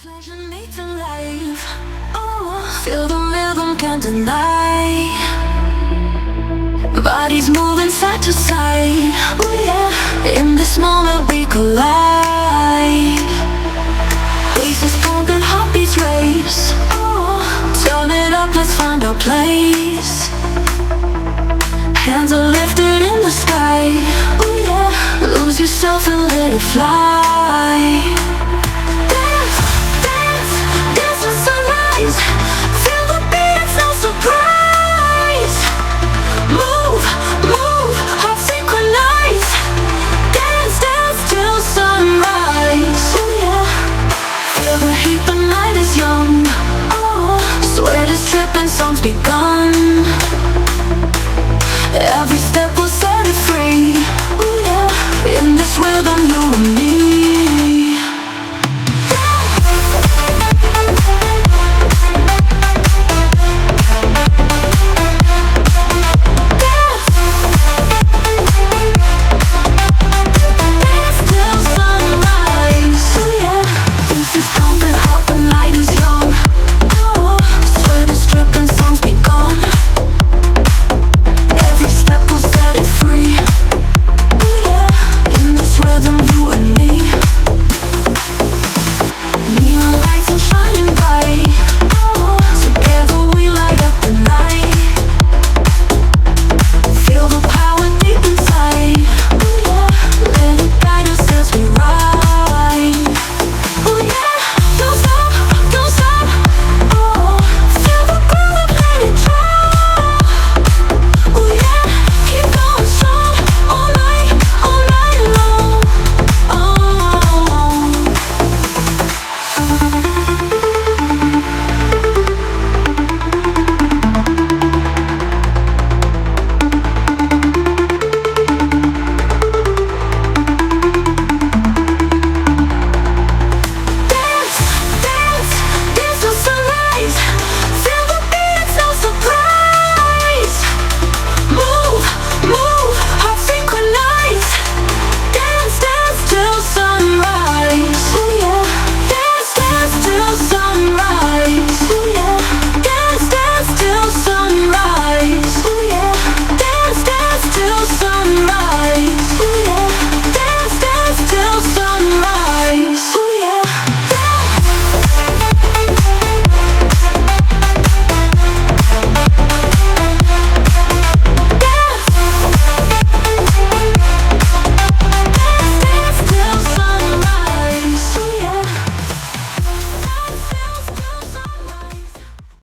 Pleasure meets alive. Oh, feel the rhythm, can't deny. Bodies moving side to side. Oh yeah, in this moment we collide. Faces pumping, heartbeats race. Oh, turn it up, let's find our place. Hands are lifted in the sky. Oh yeah, lose yourself and let it fly. Feel the beat, it's no surprise. Move, move, hearts synchronize. Dance, dance till sunrise. Oh yeah, feel the heat, the night is young. Oh, sweat is dripping, songs begun.